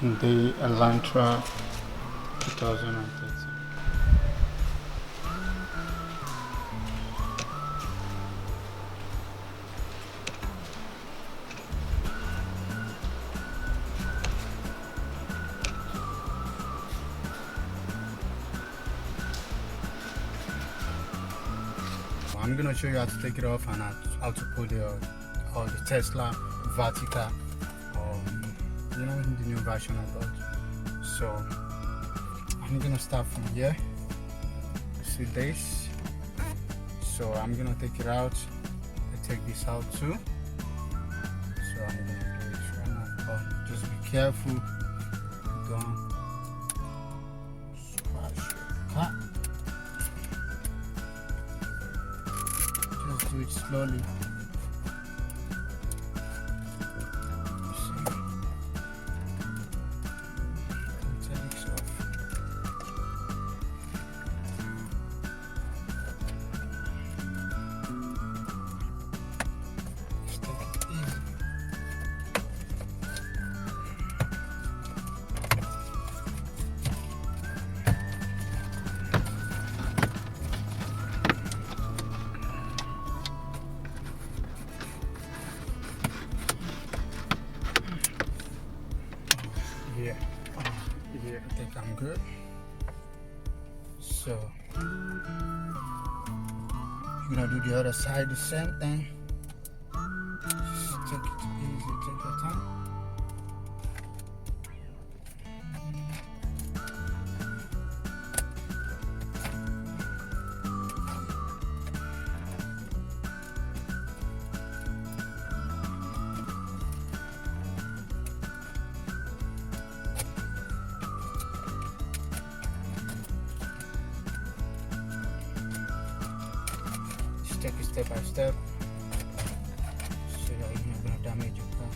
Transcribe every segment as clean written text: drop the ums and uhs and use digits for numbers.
Hyundai Elantra 2013. I'm gonna show you how to take it off and how to put the Tesla vertical, the new version I got. So I'm gonna start from here. See this? So I'm gonna take it out. I take this out too. So I'm gonna do it right now. But just be careful. Don't smash your car. Just do it slowly. Yeah, I think I'm good. So you're gonna do the other side the same thing. Just take it easy, take your time. Take it step by step so that you're not going to damage your car.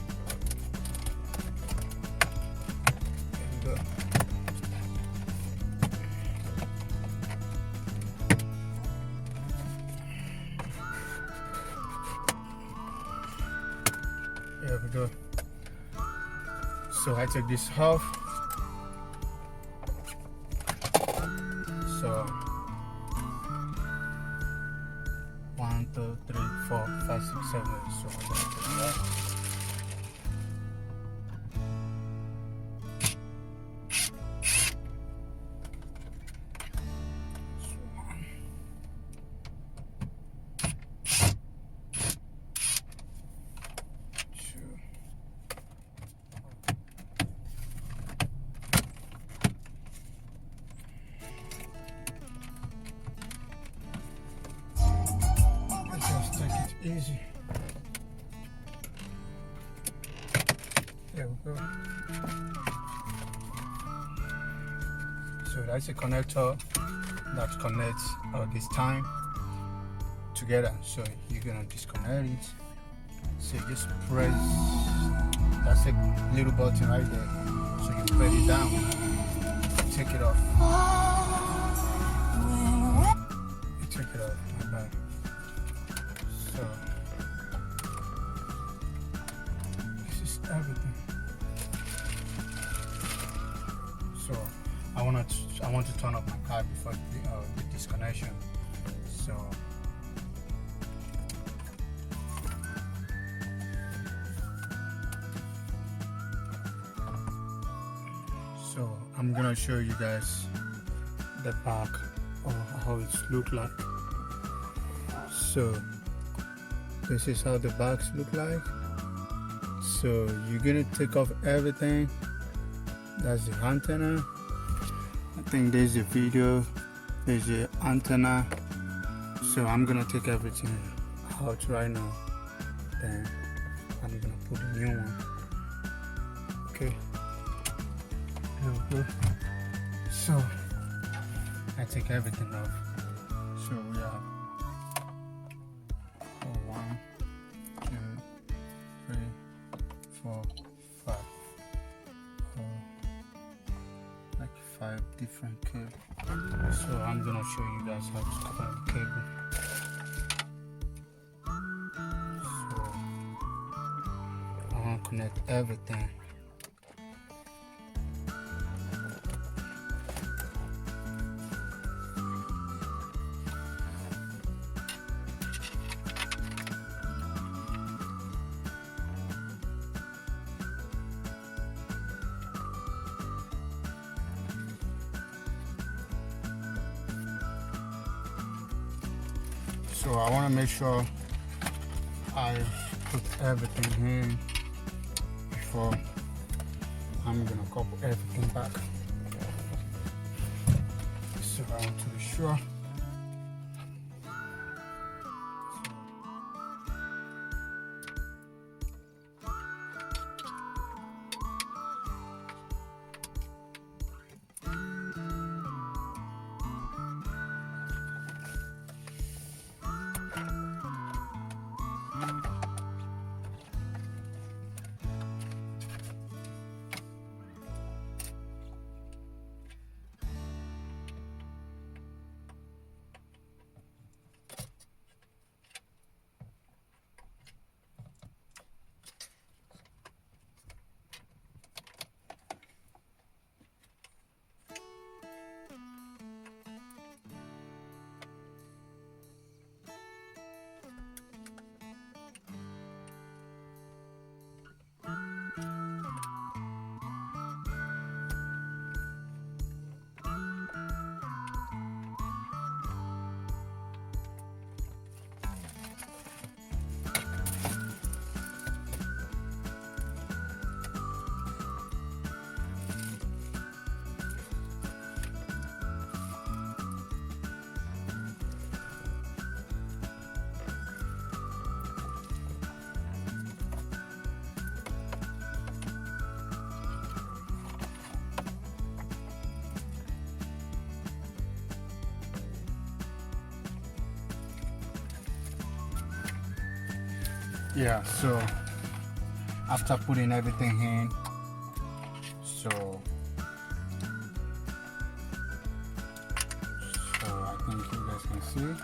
There we go. There we go. So I take this off. So 1, 2, 3, 4, 5, 6, 7. So I'm gonna take that. Easy. There we go. So that's a connector that connects this time together. So you're gonna disconnect it. So you just press. That's a little button right there. So you press it down. Take it off. You take it off. My bad. So this is everything. So I want to turn off my car before the disconnection. So I'm gonna show you guys the back of how it looks like. So this is how the backs look like. So you're gonna take off everything. That's the antenna. I think there's a video, there's the antenna. So I'm gonna take everything out right now. Then I'm gonna put a new one. Okay. There we go. So I take everything off. So we have 1, 2, 3, 4, 5. Like 5 different cables. So I'm gonna show you guys how to connect the cable. So I want to connect everything. So I want to make sure I put everything in before I'm gonna couple everything back. So I want to be sure. Yeah, so after putting everything in, so I think you guys can see.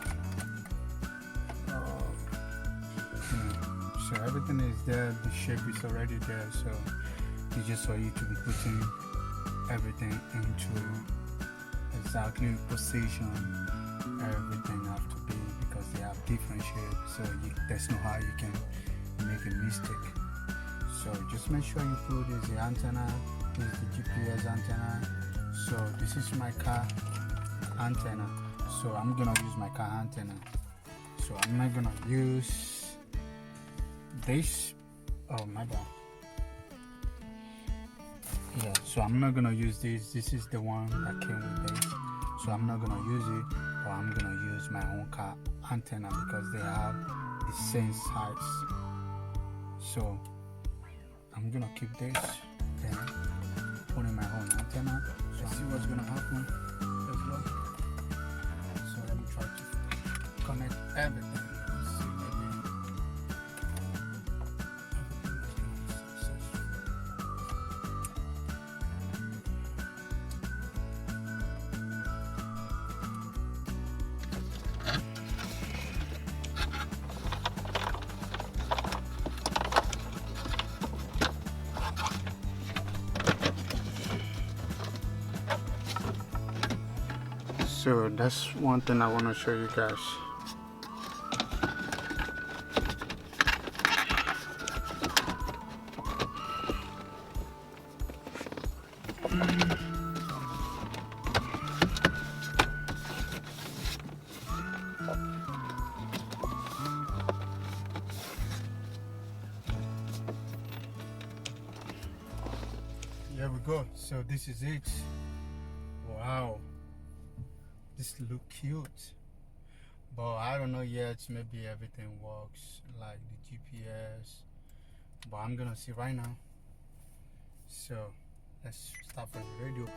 So everything is there, the shape is already there, so it's just for you to be putting everything into exactly position everything have to be, because they have different shapes, so there's no how you can make a mistake. So just make sure you put is the antenna, this is the GPS antenna. So this is my car antenna, so I'm gonna use my car antenna. So I'm not gonna use this. Oh my bad. Yeah, so I'm not gonna use this. This is the one that came with this, so I'm not gonna use it, or I'm gonna use my own car antenna because they have the same size. So I'm gonna keep this, then put in my own antenna. So see what's gonna happen as well. So let me try to connect everything. See maybe everything is gonna be successful. So that's one thing I want to show you guys. Here we go. So this is it. Wow. This look cute, but I don't know yet. Maybe everything works like the GPS, but I'm gonna see right now. So let's start from the radio.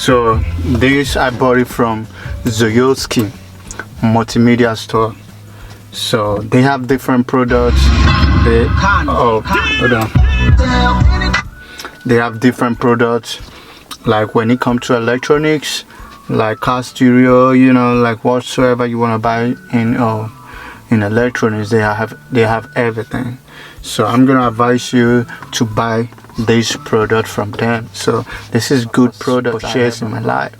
So this I bought it from Zoyoski multimedia store. So they have different products. They have different products, like when it comes to electronics, like car stereo, you know, like whatsoever you want to buy in electronics, they have everything. So I'm gonna advise you to buy this product from them. So this is good product shares in my life,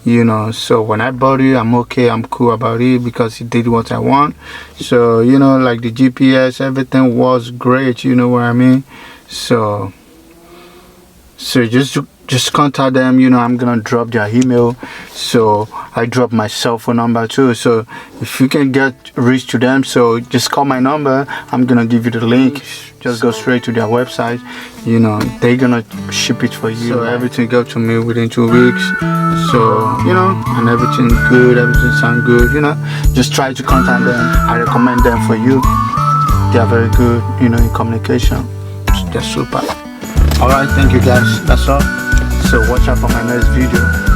you know. So when I bought it, I'm cool about it because it did what I want. So, you know, like the GPS, everything was great, you know what I mean. So just contact them, you know. I'm gonna drop their email, so I drop my cell phone number too. So if you can reach to them, so just call my number. I'm gonna give you the link. Just go straight to their website, you know. They're gonna ship it for you. So everything got to me within 2 weeks. So, you know, and everything good, everything sound good, you know. Just try to contact them. I recommend them for you. They are very good, you know, in communication. They're super. Alright, thank you guys. That's all. So watch out for my next video.